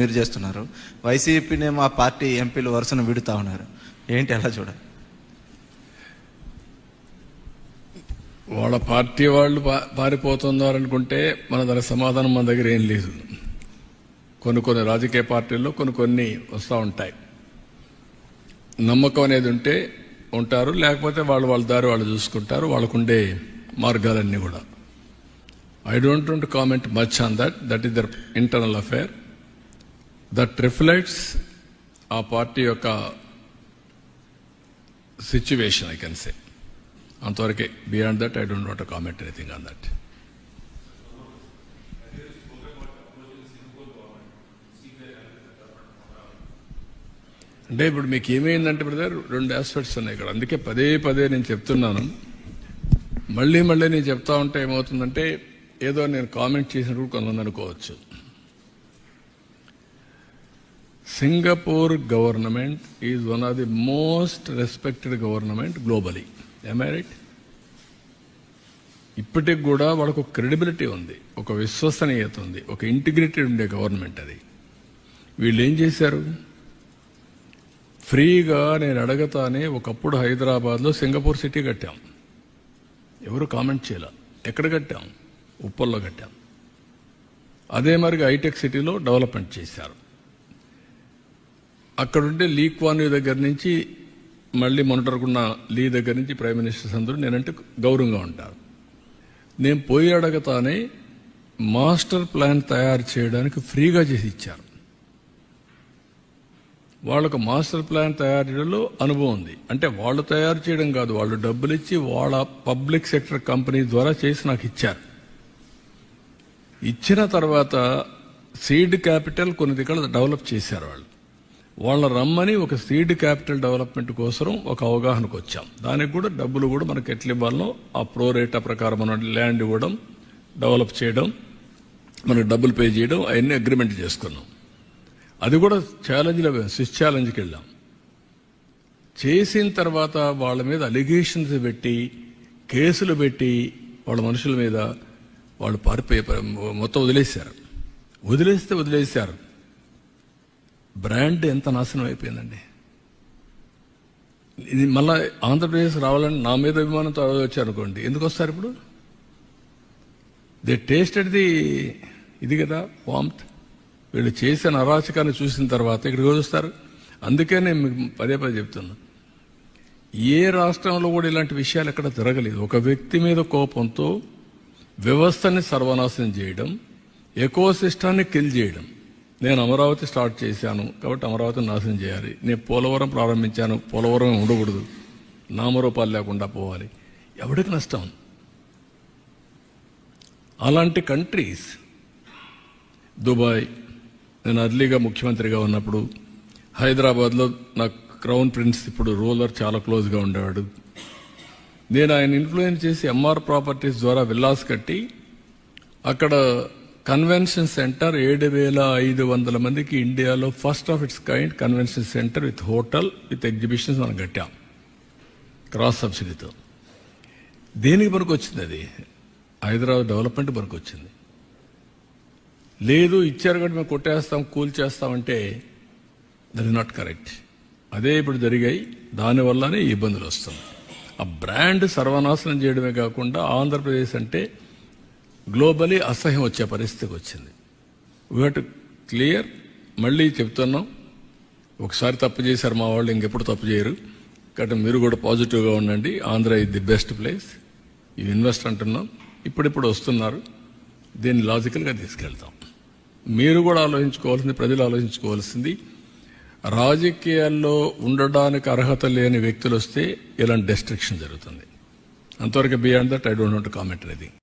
మీరు చేస్తున్నారు, వైసీపీనేమో ఆ పార్టీ ఎంపీలు వరుసను విడుతూ ఉన్నారు. ఏంటి అలా చూడాలి? వాళ్ళ పార్టీ వాళ్ళు పారిపోతున్నారనుకుంటే మన దానికి సమాధానం మన దగ్గర ఏం లేదు. కొన్ని రాజకీయ పార్టీల్లో కొన్ని వస్తూ ఉంటాయి. నమ్మకం అనేది ఉంటే ఉంటారు, లేకపోతే వాళ్ళ దారి వాళ్ళు చూసుకుంటారు. వాళ్ళకుండే మార్గాలన్నీ కూడా. I don't want to comment much on that. That is their internal affair. That reflects our party యొక్క situation, I can say. అంతవరకే. Beyond that, I don't want to comment anything on that. అంటే ఇప్పుడు మీకు ఏమైందంటే brother, రెండు aspects ఉన్నాయి ఇక్కడ. అందుకే పదే నేను చెప్తున్నాను. మళ్ళీ నేను చెప్తా ఉంటే ఏమవుతుందంటే ఏదో నేను కామెంట్ చేసినప్పుడు కొంతమంది అనుకోవచ్చు. Singapore government is one of the most respected government globally. am I right? ఇప్పటికి కూడా వాళ్ళకు ఒక క్రెడిబిలిటీ ఉంది, ఒక విశ్వసనీయత ఉంది, ఒక ఇంటిగ్రిటీ ఉండే గవర్నమెంట్ అది. వీళ్ళు ఏం చేశారు? ఫ్రీగా నేను అడగతానే ఒకప్పుడు హైదరాబాద్లో సింగపూర్ సిటీ కట్టాం. ఎవరు కామెంట్ చేయాల. ఎక్కడ కట్టాం? ఉప్పల్లో కట్టాం. అదే మరి హైటెక్ సిటీలో డెవలప్మెంట్ చేశారు. అక్కడుండే లీ క్వాన్ యూ దగ్గర నుంచి మళ్ళీ మొన్నటరుకున్న లీ దగ్గర నుంచి ప్రైమ్ మినిస్టర్స్ అందరూ నేనంటే గౌరవంగా ఉంటారు. నేను పోయి అడగతానే మాస్టర్ ప్లాన్ తయారు చేయడానికి ఫ్రీగా చేసి ఇచ్చారు. వాళ్ళకు మాస్టర్ ప్లాన్ తయారు చేయడంలో అనుభవం ఉంది. అంటే వాళ్ళు తయారు చేయడం కాదు, వాళ్ళు డబ్బులు ఇచ్చి వాళ్ళ పబ్లిక్ సెక్టర్ కంపెనీ ద్వారా చేసి నాకు ఇచ్చారు. ఇచ్చిన తర్వాత సీడ్ క్యాపిటల్ కొన్ని దగ్గర డెవలప్ చేశారు. వాళ్ళ రమ్మని ఒక సీడ్ క్యాపిటల్ డెవలప్మెంట్ కోసం ఒక అవగాహనకు వచ్చాం. దానికి కూడా డబ్బులు కూడా మనకి ఎట్లా ఇవ్వాలనో ఆ ప్రో రేటా ప్రకారం మనం ల్యాండ్ ఇవ్వడం, డెవలప్ చేయడం, మనకు డబ్బులు పే చేయడం, అవన్నీ అగ్రిమెంట్ చేసుకున్నాం. అది కూడా ఛాలెంజ్లో స్విచ్ ఛాలెంజ్కి వెళ్ళాం. చేసిన తర్వాత వాళ్ళ మీద అలిగేషన్స్ పెట్టి కేసులు పెట్టి వాళ్ళ మనుషుల మీద వాళ్ళు పారిపోయి మొత్తం వదిలేశారు. బ్రాండ్ ఎంత నాశనం అయిపోయిందండి. ఇది మళ్ళా ఆంధ్రప్రదేశ్ రావాలని నా మీద అభిమానంతో వచ్చారనుకోండి, ఎందుకు వస్తారు ఇప్పుడు? దే టేస్టెడ్ ది ఇది కదా వామ్త్. వీళ్ళు చేసిన అరాచకాన్ని చూసిన తర్వాత ఇక్కడికి వస్తారు. అందుకే నేను మీకు పదే చెప్తున్నా, ఏ రాష్ట్రంలో కూడా ఇలాంటి విషయాలు ఎక్కడ జరగలేదు. ఒక వ్యక్తి మీద కోపంతో వ్యవస్థని సర్వనాశనం చేయడం, ఎకోసిస్టాన్ని కిల్ చేయడం. నేను అమరావతి స్టార్ట్ చేశాను కాబట్టి అమరావతిని నాశనం చేయాలి. నేను పోలవరం ప్రారంభించాను, పోలవరం ఉండకూడదు, నామరూపాలు లేకుండా పోవాలి. ఎవరికి నష్టం? అలాంటి కంట్రీస్, దుబాయ్, నేను అర్లీగా ముఖ్యమంత్రిగా ఉన్నప్పుడు హైదరాబాద్లో నాకు క్రౌన్ ప్రిన్స్ ఇప్పుడు రూలర్ చాలా క్లోజ్గా ఉండేవాడు. నేను ఆయన ఇన్ఫ్లుయెన్స్ చేసి ఎంఆర్ ప్రాపర్టీస్ ద్వారా విల్లాస్ కట్టి అక్కడ కన్వెన్షన్ సెంటర్ 7,500 మందికి ఇండియాలో first of it's kind convention centre with hotel with exhibitions మనం కట్టాం క్రాస్ సబ్సిడీతో. దేనికి పనికి వచ్చింది? అది హైదరాబాద్ డెవలప్మెంట్ పనికి వచ్చింది. లేదు ఇచ్చారు కాబట్టి మేము కొట్టేస్తాం, కూల్ చేస్తామంటే దట్ ఇస్ నాట్ కరెక్ట్. అదే ఇప్పుడు జరిగాయి. దానివల్లనే ఈ ఇబ్బందులు వస్తున్నాయి. ఆ బ్రాండ్ సర్వనాశనం చేయడమే కాకుండా ఆంధ్రప్రదేశ్ అంటే గ్లోబలీ అసహ్యం వచ్చే పరిస్థితికి వచ్చింది. We have to clear. మళ్ళీ చెప్తున్నాం, ఒకసారి తప్పు చేశారు మా వాళ్ళు, ఇంకెప్పుడు తప్పు చేయరు. కాబట్టి మీరు కూడా పాజిటివ్గా ఉండండి. Andhra is the best place. ఇవి ఇన్వెస్ట్ అంటున్నాం, ఇప్పుడిప్పుడు వస్తున్నారు. దీన్ని లాజికల్గా తీసుకెళ్తాం. మీరు కూడా ఆలోచించుకోవాల్సింది, ప్రజలు ఆలోచించుకోవాల్సింది, రాజకీయాల్లో ఉండడానికి అర్హత లేని వ్యక్తులు వస్తే ఇలాంటి డెస్ట్రక్షన్ జరుగుతుంది. అంతవరకు beyond that I don't want to comment anything.